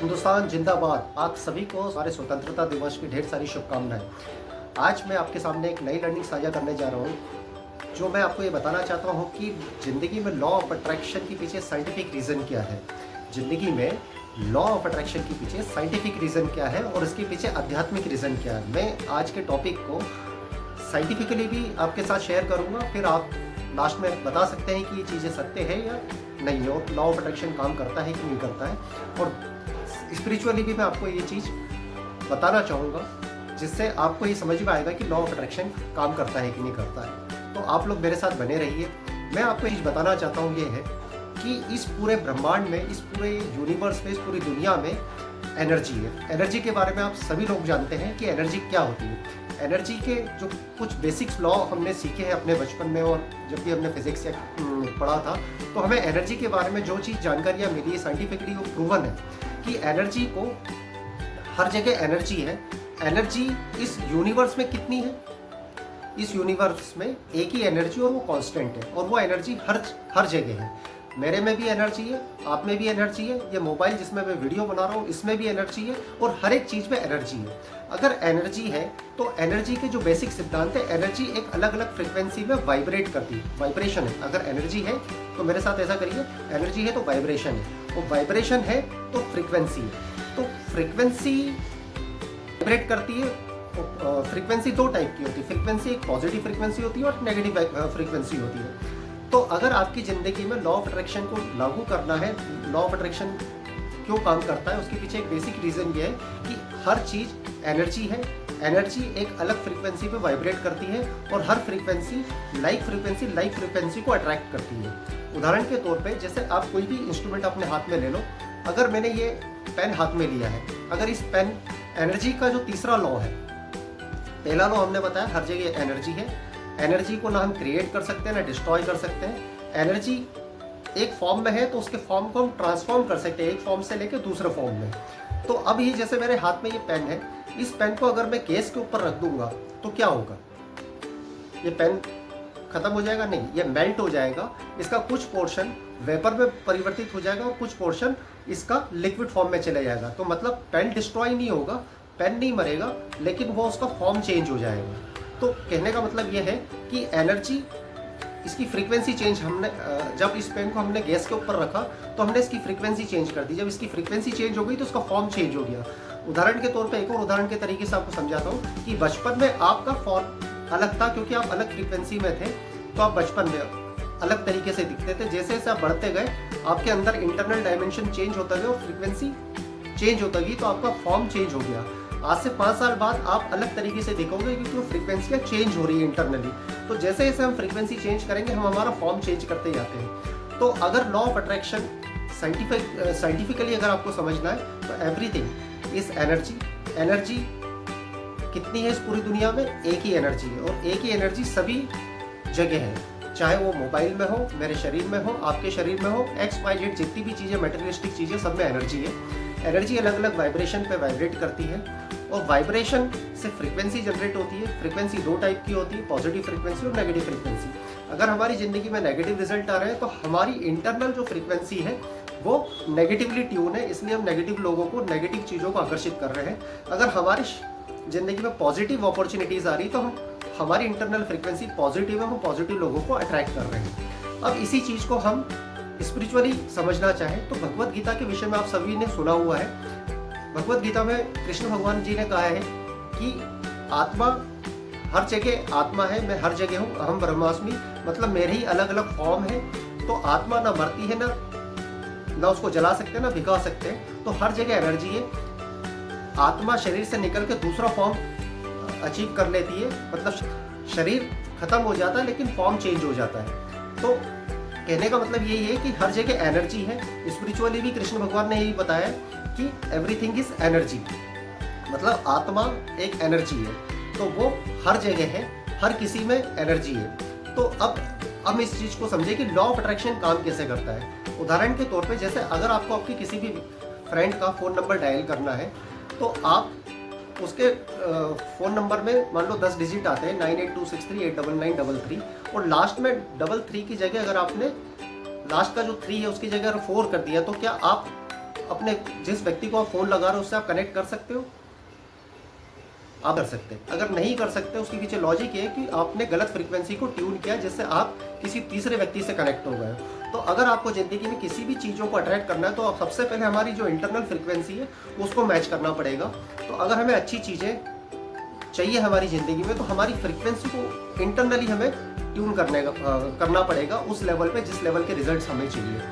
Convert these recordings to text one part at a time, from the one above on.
हिंदुस्तान जिंदाबाद। आप सभी को हमारे स्वतंत्रता दिवस की ढेर सारी शुभकामनाएं। आज मैं आपके सामने एक नई लर्निंग साझा करने जा रहा हूं, जो मैं आपको ये बताना चाहता हूं कि ज़िंदगी में लॉ ऑफ अट्रैक्शन के पीछे साइंटिफिक रीज़न क्या है। ज़िंदगी में लॉ ऑफ अट्रैक्शन के पीछे साइंटिफिक रीज़न क्या है और इसके पीछे आध्यात्मिक रीज़न क्या है। मैं आज के टॉपिक को साइंटिफिकली भी आपके साथ शेयर करूँगा, फिर आप लास्ट में बता सकते हैं कि ये चीज़ें सत्य है या नहीं, और लॉ ऑफ अट्रैक्शन काम करता है कि नहीं करता है। और स्पिरिचुअली भी मैं आपको ये चीज़ बताना चाहूँगा, जिससे आपको ये समझ में आएगा कि लॉ ऑफ अट्रैक्शन काम करता है कि नहीं करता है। तो आप लोग मेरे साथ बने रहिए। मैं आपको ये बताना चाहता हूँ ये है कि इस पूरे ब्रह्मांड में, इस पूरे यूनिवर्स में, इस पूरी दुनिया में एनर्जी है। एनर्जी के बारे में आप सभी लोग जानते हैं कि एनर्जी क्या होती है। एनर्जी के जो कुछ बेसिक्स लॉ हमने सीखे हैं अपने बचपन में, और जब भी हमने फिजिक्स पढ़ा था तो हमें एनर्जी के बारे में जो चीज़ जानकारियाँ मिली है, साइंटिफिकली वो प्रूवन है कि एनर्जी को हर जगह एनर्जी है। एनर्जी इस यूनिवर्स में कितनी है? इस यूनिवर्स में एक ही एनर्जी, और वो कांस्टेंट है, और वो एनर्जी हर जगह है। मेरे में भी एनर्जी है, आप में भी एनर्जी है, ये मोबाइल जिसमें मैं वीडियो बना रहा हूँ इसमें भी एनर्जी है, और हर एक चीज़ में एनर्जी है। अगर एनर्जी है तो एनर्जी के जो बेसिक सिद्धांत है, एनर्जी एक अलग अलग फ्रिक्वेंसी में वाइब्रेट करती है। वाइब्रेशन है, अगर एनर्जी है तो मेरे साथ ऐसा करिए, एनर्जी है तो वाइब्रेशन है, वो वाइब्रेशन है तो फ्रिक्वेंसी है। तो फ्रिक्वेंसी वाइब्रेट करती है। फ्रीक्वेंसी दो टाइप की होती है। फ्रीक्वेंसी एक पॉजिटिव फ्रीक्वेंसी होती है और नेगेटिव फ्रीक्वेंसी होती है। तो अगर आपकी ज़िंदगी में लॉ ऑफ अट्रैक्शन को लागू करना है, लॉ ऑफ अट्रैक्शन क्यों काम करता है, उसके पीछे एक बेसिक रीज़न ये है कि हर चीज़ एनर्जी है। एनर्जी एक अलग फ्रीक्वेंसी पे वाइब्रेट करती है, और हर फ्रीक्वेंसी लाइक फ्रीक्वेंसी को अट्रैक्ट करती है। उदाहरण के तौर पे जैसे आप कोई भी इंस्ट्रूमेंट अपने हाथ में ले लो। अगर मैंने ये पेन हाथ में लिया है, अगर इस पेन एनर्जी का जो तीसरा लॉ है, पहला लॉ हमने बताया हर जगह एनर्जी है। एनर्जी को ना हम क्रिएट कर सकते हैं ना डिस्ट्रॉय कर सकते हैं। एनर्जी एक फॉर्म में है तो उसके फॉर्म को हम ट्रांसफॉर्म कर सकते हैं, एक फॉर्म से लेकर दूसरे फॉर्म में। तो अब ये जैसे मेरे हाथ में ये पेन है, इस पेन को अगर मैं गैस के ऊपर रख दूंगा तो क्या होगा? ये पेन खत्म हो जाएगा? नहीं, ये मेल्ट हो जाएगा। इसका कुछ पोर्शन वेपर में परिवर्तित हो जाएगा और कुछ पोर्शन इसका लिक्विड फॉर्म में चले जाएगा। तो मतलब पेन डिस्ट्रॉय नहीं होगा, पेन नहीं मरेगा, लेकिन वो उसका फॉर्म चेंज हो जाएगा। तो कहने का मतलब ये है कि एनर्जी, इसकी फ्रीक्वेंसी चेंज हमने, जब इस पेन को हमने गैस के ऊपर रखा तो हमने इसकी फ्रीक्वेंसी चेंज कर दी। जब इसकी फ्रीक्वेंसी चेंज हो गई तो उसका फॉर्म चेंज हो गया। उदाहरण के तौर पे एक और उदाहरण के तरीके से आपको समझाता हूँ कि बचपन में आपका फॉर्म अलग था, क्योंकि आप अलग फ्रीक्वेंसी में थे, तो आप बचपन में अलग तरीके से दिखते थे। जैसे जैसे आप बढ़ते गए, आपके अंदर इंटरनल डायमेंशन चेंज होता गया और फ्रीक्वेंसी चेंज होता गई, तो आपका फॉर्म चेंज हो गया। आज से 5 साल बाद आप अलग तरीके से दिखोगे, क्योंकि वो फ्रीक्वेंसियाँ चेंज हो रही है इंटरनली। तो जैसे जैसे हम फ्रीक्वेंसी चेंज करेंगे, हम हमारा फॉर्म चेंज करते जाते हैं। तो अगर लॉ ऑफ अट्रैक्शन साइंटिफिकली अगर आपको समझना है तो एवरीथिंग इज एनर्जी। एनर्जी कितनी है इस पूरी दुनिया में? एक ही एनर्जी है, और एक ही एनर्जी सभी जगह है। चाहे वो मोबाइल में हो, मेरे शरीर में हो, आपके शरीर में हो, XYZ जितनी भी चीज़ें, मटेरियलिस्टिक चीज़ें, सब में एनर्जी है। एनर्जी अलग अलग वाइब्रेशन पे वाइब्रेट करती है, और वाइब्रेशन से फ्रीक्वेंसी जनरेट होती है। फ्रीक्वेंसी दो टाइप की होती है, पॉजिटिव फ्रीक्वेंसी और नेगेटिव फ्रीक्वेंसी। अगर हमारी ज़िंदगी में नेगेटिव रिजल्ट आ रहे हैं तो हमारी इंटरनल जो फ्रीक्वेंसी है वो नेगेटिवली ट्यून है, इसलिए हम नेगेटिव लोगों को, नेगेटिव चीज़ों को आकर्षित कर रहे हैं। अगर हमारी ज़िंदगी में पॉजिटिव अपॉर्चुनिटीज़ आ रही तो हमारी इंटरनल फ्रीक्वेंसी पॉजिटिव है, हम पॉजिटिव लोगों को अट्रैक्ट कर रहे हैं। अब इसी चीज़ को हम स्पिरिचुअली समझना चाहें तो भगवत गीता के विषय में आप सभी ने सुना हुआ है। भगवत गीता में कृष्ण भगवान जी ने कहा है कि आत्मा हर जगह आत्मा है, मैं हर जगह हूँ, अहम ब्रह्मास्मि, मतलब मेरे ही अलग अलग फॉर्म है। तो आत्मा ना मरती है, ना उसको जला सकते हैं, ना भिगा सकते हैं। तो हर जगह एनर्जी है। आत्मा शरीर से निकल के दूसरा फॉर्म अचीव कर लेती है, मतलब शरीर खत्म हो जाता है लेकिन फॉर्म चेंज हो जाता है। तो कहने का मतलब यही है कि हर जगह एनर्जी है। स्पिरिचुअली भी कृष्ण भगवान ने यही बताया कि एवरीथिंग इज एनर्जी, मतलब आत्मा एक एनर्जी है, तो वो हर जगह है, हर किसी में एनर्जी है। तो अब हम इस चीज़ को समझे कि लॉ ऑफ अट्रैक्शन काम कैसे करता है। उदाहरण के तौर पे जैसे अगर आपको आपके किसी भी फ्रेंड का फ़ोन नंबर डायल करना है, तो आप उसके फ़ोन नंबर में मान लो 10 डिजिट आते हैं, 9826389933, और लास्ट में 33 की जगह अगर आपने लास्ट का जो 3 है उसकी जगह 4 कर दिया, तो क्या आप अपने जिस व्यक्ति को आप फ़ोन लगा रहे हो उससे आप कनेक्ट कर सकते हो? आप कर सकते हैं। अगर नहीं कर सकते, उसके पीछे लॉजिक ये है कि आपने गलत फ्रीक्वेंसी को ट्यून किया, जिससे आप किसी तीसरे व्यक्ति से कनेक्ट हो गए। तो अगर आपको ज़िंदगी में किसी भी चीज़ों को अट्रैक्ट करना है तो आप सबसे पहले हमारी जो इंटरनल फ्रीक्वेंसी है उसको मैच करना पड़ेगा। तो अगर हमें अच्छी चीज़ें चाहिए हमारी ज़िंदगी में, तो हमारी फ्रीक्वेंसी को इंटरनली हमें ट्यून करना पड़ेगा उस लेवल पे जिस लेवल के रिजल्ट्स हमें चाहिए।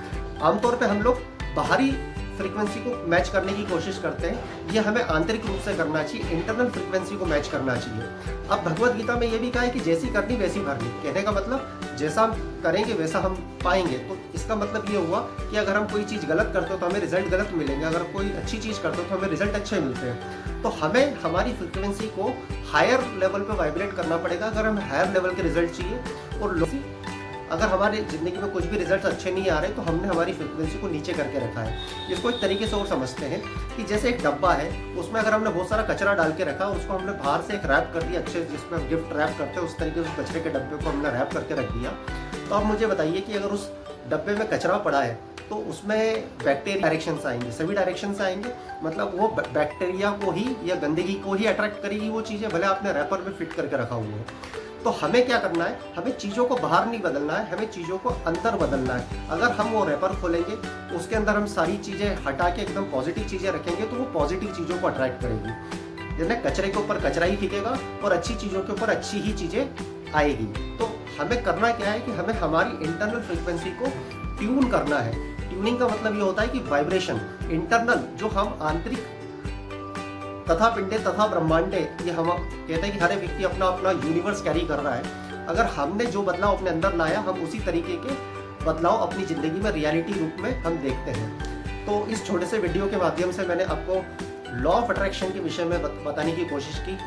आमतौर पे हम लोग बाहरी फ्रीक्वेंसी को मैच करने की कोशिश करते हैं, ये हमें आंतरिक रूप से करना चाहिए, इंटरनल फ्रीक्वेंसी को मैच करना चाहिए। अब भगवत गीता में ये भी कहा है कि जैसी करनी वैसी भरनी। कहने का मतलब जैसा हम करेंगे वैसा हम पाएंगे। तो इसका मतलब ये हुआ कि अगर हम कोई चीज़ गलत करते हो तो हमें रिजल्ट गलत मिलेंगे, अगर कोई अच्छी चीज़ करते हो तो हमें रिजल्ट अच्छे मिलते हैं। तो हमें हमारी फ्रीक्वेंसी को हायर लेवल पे वाइब्रेट करना पड़ेगा अगर हमें हायर लेवल के रिजल्ट चाहिए। और अगर हमारी ज़िंदगी में कुछ भी रिजल्ट अच्छे नहीं आ रहे तो हमने हमारी फ्रीक्वेंसी को नीचे करके रखा है। इसको एक तरीके से और समझते हैं कि जैसे एक डब्बा है, उसमें अगर हमने बहुत सारा कचरा डाल के रखा, उसको हमने बाहर से एक रैप कर दिया अच्छे, जिसमें हम गिफ्ट रैप करते हैं उस तरीके से उस कचरे के डब्बे को हमने रैप करके रख दिया। तो अब मुझे बताइए कि अगर उस डब्बे में कचरा पड़ा है तो उसमें बैक्टीरिया डायरेक्शन से आएंगे, सभी डायरेक्शन से आएंगे, मतलब वो बैक्टीरिया को ही या गंदगी को ही अट्रैक्ट करेगी वो चीज़ें, भले आपने रैपर में फिट करके रखा हुआ हो। तो हमें क्या करना है, हमें चीज़ों को बाहर नहीं बदलना है, हमें चीज़ों को अंदर बदलना है। अगर हम वो रैपर खोलेंगे, उसके अंदर हम सारी चीज़ें हटा के एकदम पॉजिटिव चीज़ें रखेंगे तो वो पॉजिटिव चीज़ों को अट्रैक्ट करेगी। जैसे कचरे के ऊपर कचरा ही फेंकेगा और अच्छी चीज़ों के ऊपर अच्छी ही चीज़ें आएगी। तो हमें करना क्या है कि हमें हमारी इंटरनल फ्रीक्वेंसी को ट्यून करना है। ट्यूनिंग का मतलब ये होता है कि वाइब्रेशन इंटरनल, जो हम आंतरिक तथा पिंडे तथा ब्रह्मांडे, ये हम कहते हैं कि हर व्यक्ति अपना अपना यूनिवर्स कैरी कर रहा है। अगर हमने जो बदलाव अपने अंदर लाया, हम उसी तरीके के बदलाव अपनी ज़िंदगी में रियलिटी रूप में हम देखते हैं। तो इस छोटे से वीडियो के माध्यम से मैंने आपको लॉ ऑफ अट्रैक्शन के विषय में बताने की कोशिश की।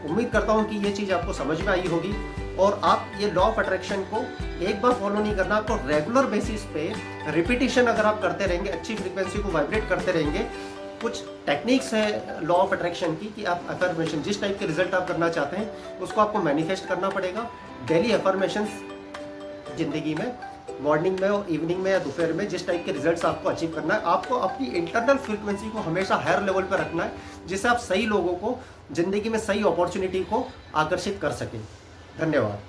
उम्मीद करता हूँ कि ये चीज़ आपको समझ में आई होगी और आप ये लॉ ऑफ अट्रैक्शन को एक बार फॉलो नहीं करना, आपको रेगुलर बेसिस पे रिपीटिशन अगर आप करते रहेंगे, अच्छी फ्रीक्वेंसी को वाइब्रेट करते रहेंगे। कुछ टेक्निक्स है लॉ ऑफ अट्रैक्शन की कि आप अफर्मेशन, जिस टाइप के रिजल्ट आप करना चाहते हैं उसको आपको मैनिफेस्ट करना पड़ेगा। डेली अफर्मेशंस ज़िंदगी में, मॉर्निंग में और इवनिंग में या दोपहर में, जिस टाइप के रिजल्ट्स आपको अचीव करना है, आपको अपनी इंटरनल फ्रीक्वेंसी को हमेशा हायर लेवल पर रखना है, जिससे आप सही लोगों को ज़िंदगी में सही अपॉर्चुनिटी को आकर्षित कर सकें। धन्यवाद।